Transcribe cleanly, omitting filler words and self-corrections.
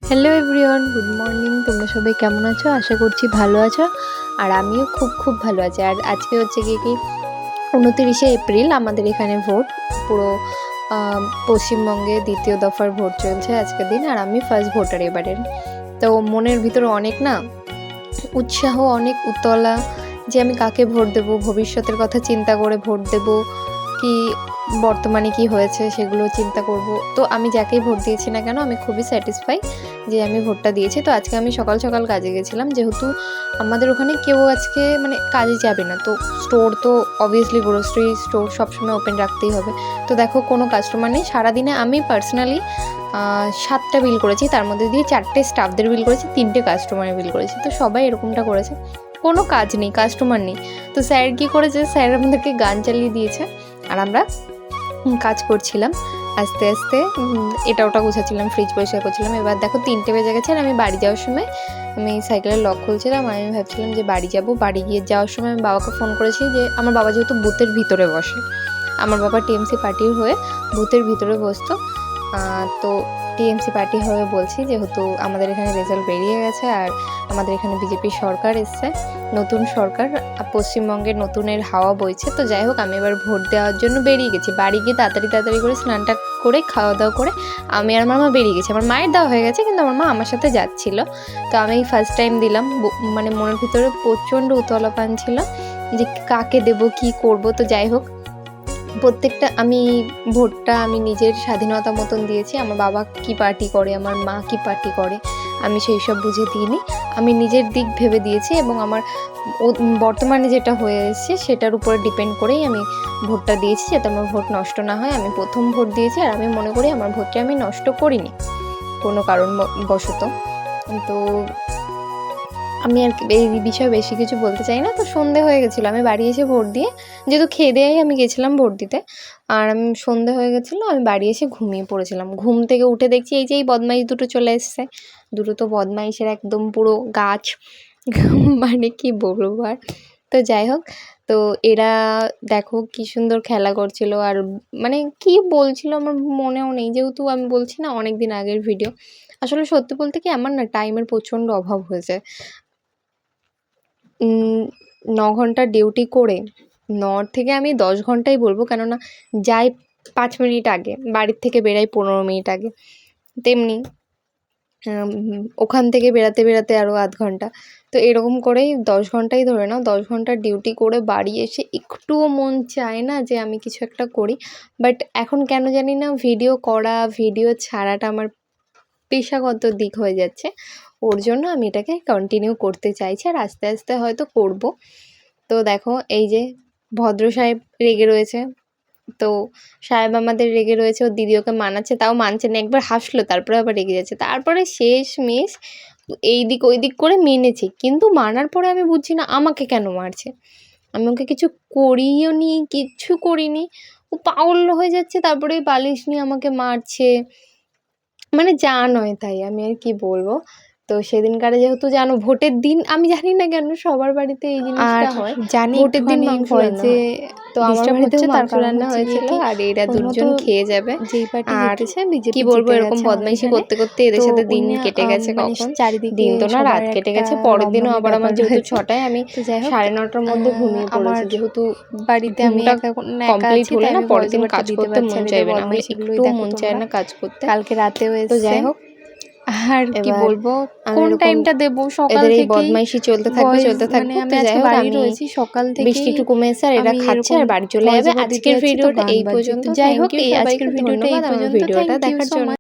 Hello everyone, good morning. তোমরা সবাই কেমন আছো? আশা করছি ভালো আছো। আর আমিও খুব ভালো আছি। আর আজকে হচ্ছে কি 29শে এপ্রিল আমাদের এখানে ভোট। পুরো পশ্চিমবঙ্গে দ্বিতীয় দফার ভোট চলছে আজকের দিন। আর আমি ফার্স্ট ভোটার এবারের। তো মনের ভিতরে অনেক উৎসাহ, অনেক উতলা যে আমি কাকে ভোট দেবো, ভবিষ্যতের কথা চিন্তা করে ভোট দেবো, কি বর্তমানে কি হয়েছে সেগুলো চিন্তা করব। তো আমি যাকেই ভোট দিয়েছি না কেন আমি খুবই স্যাটিসফাই যে আমি ভোটটা দিয়েছি। তো আজকে আমি সকাল সকাল কাজে গেছিলাম, যেহেতু আমাদের ওখানে কেউ আজকে কাজে যাবে না। তো স্টোর তো অবভিয়াসলি গ্রোসারি স্টোর সবসময় ওপেন রাখতেই হবে। তো দেখো কোনো কাস্টমার নেই। সারাদিনে আমি পার্সোনালি 7টা বিল করেছি, তার মধ্যে দিয়ে 4টে স্টাফদের বিল করেছি, 3টে কাস্টমারের বিল করেছি। তো সবাই এরকমটা করেছে, কোনো কাজ নেই, কাস্টমার নেই। তো স্যার কী করেছে, স্যার আমাদেরকে গান চালিয়ে দিয়েছে আর আমরা কাজ করছিলাম আস্তে আস্তে। এটা ওটা গুছাচ্ছিলাম, ফ্রিজ পরিষ্কার করছিলাম। এবার দেখো 3টে বেজে গেছে আর আমি বাড়ি যাওয়ার সময় আমি সাইকেলের লক খুলছিলাম আর আমি ভাবছিলাম যে বাড়ি যাব। বাড়ি গিয়ে যাওয়ার সময় আমি বাবাকে ফোন করেছি যে আমার বাবা যেহেতু বুথের ভিতরে বসে, আমার বাবা টিএমসি পার্টির হয়ে বুথের ভিতরে বসতো। তো টিএমসি পার্টি হয়ে বলছি, যেহেতু আমাদের এখানে রেজাল্ট বেরিয়ে গেছে আর আমাদের এখানে বিজেপির সরকার এসছে, নতুন সরকার, পশ্চিমবঙ্গের নতুনের হাওয়া বইছে। তো যাই হোক, আমি এবার ভোট দেওয়ার জন্য বেরিয়ে গেছি। বাড়ি গিয়ে তাড়াতাড়ি করে স্নানটা করে খাওয়া দাওয়া করে আমি আর আমার মা বেরিয়ে গেছি। আমার মায়ের দেওয়া হয়ে গেছে, কিন্তু আমার মা আমার সাথে যাচ্ছিল। তো আমি ফার্স্ট টাইম দিলাম। মনের ভিতরে প্রচণ্ড উতলাপান ছিল যে কাকে দেব, কি করব। তো যাই হোক, প্রত্যেকটা ভোটটা আমি নিজের স্বাধীনতা মতন দিয়েছি। আমার বাবা কি পার্টি করে, আমার মা কি পার্টি করে, আমি সেই সব বুঝে দিইনি। আমি নিজের দিক ভেবে দিয়েছি এবং আমার বর্তমানে যেটা হয়ে এসেছে সেটার উপরে ডিপেন্ড করেই আমি ভোটটা দিয়েছি, যাতে আমার ভোট নষ্ট না হয়। আমি প্রথম ভোট দিয়েছি আর আমি মনে করি আমার ভোটটা আমি নষ্ট করিনি কোনো কারণবশত। তো আমি আর এই বিষয়ে বেশি কিছু বলতে চাই না। তো সন্ধে হয়ে গেছিলো, আমি বাড়ি এসে ভোট দিয়ে, যেহেতু খেয়ে দেয়েই আমি গেছিলাম ভোট দিতে, আর আমি সন্ধে হয়ে গেছিলো, আমি বাড়ি এসে ঘুমিয়ে পড়েছিলাম। ঘুম থেকে উঠে দেখছি এই বদমাইশ দুটো চলে এসছে। দুটো তো বদমাইশের একদম পুরো গাছ, কি বলবো আর। তো যাই হোক, তো এরা দেখো কি সুন্দর খেলা করছিল আর কি বলছিল আমার মনেও নেই, যেহেতু আমি বলছি না অনেক দিন আগের ভিডিও। আসলে সত্যি বলতে কি আমার টাইমের প্রচণ্ড অভাব হয়েছে। 9 ঘন্টা ডিউটি করে 9 থেকে আমি 10 ঘন্টাই বলবো, কেননা যাই 5 মিনিট আগে, বাড়ির থেকে বেরাই 15 মিনিট আগে, তেমনি ওখান থেকে বেরাতে আরও আধ ঘন্টা। তো এরকম করেই 10 ঘন্টাই ধরে নাও। 10 ঘন্টা ডিউটি করে বাড়ি এসে একটুও মন চায় না যে আমি কিছু একটা করি। বাট এখন কেন জানি না ভিডিও করা, ভিডিও ছাড়াটা আমার পেশাগত দিক হয়ে যাচ্ছে। ওর জন্য আমি এটাকে কন্টিনিউ করতে চাইছি আর আস্তে আস্তে হয়তো করব। তো দেখো এই যে ভদ্র সাহেব রেগে রয়েছে। তো সাহেব আমাদের রেগে রয়েছে, ওর দিদি ওকে মানাচ্ছে, তাও মানছে না। একবার হাসলো, তারপরে আবার রেগে যাচ্ছে। তারপরে শেষমেশ এই দিক ওই দিক করে মেনেছে, কিন্তু মানার পরে আমি বুঝছি না আমাকে কেন মারছে। আমি ওকে কিছু করিও নি, কিচ্ছু করিনি, ও পাগল হয়ে যাচ্ছে, তারপরে বালিশ নিয়ে আমাকে মারছে, যা নয় তাই। আমি আর কি বলবো। তো সেদিনকারে যেহেতু জানো ভোটের দিন, আমি জানি না কেন সবার বাড়িতে এই জিনিসটা হয়, ভোটের দিন মাংস রান্না হয়। তো আমার বাড়িতেও মাংস রান্না হয়েছিল আর এরা দুজন খেয়ে যাবে। আর কি বলবো, এরকম বদমাইশি করতে করতে এদের সাথে দিন কেটে গেছে। কখন দিন তো না, রাত কেটে গেছে। পরের দিনও আবার আমার যেহেতু 6টায়, আমি 9:30টার মধ্যে ঘুমিয়ে পড়েছি, যেহেতু বাড়িতে আমি কমপ্লিট হলে না পরের দিন কাজ করতে মন চাইবে না। আমার একটুও মন চায় না কাজ করতে। কালকে রাতেও এসে, তো যাই হোক, আর কি বলবো, কোন টাইমটা দেবো, সকাল থেকে বদমাইশি চলতে থাকবে। তো যাই হোক, আমি রয়েছি সকাল থেকে, বৃষ্টি একটু কমে এসে আর এরা খাচ্ছে আর বাড়ি চলে যাবে। আজকের ভিডিওটা এই পর্যন্ত। যাই হোক, এই আজকের ভিডিওটা এই পর্যন্ত। ভিডিওটা দেখার জন্য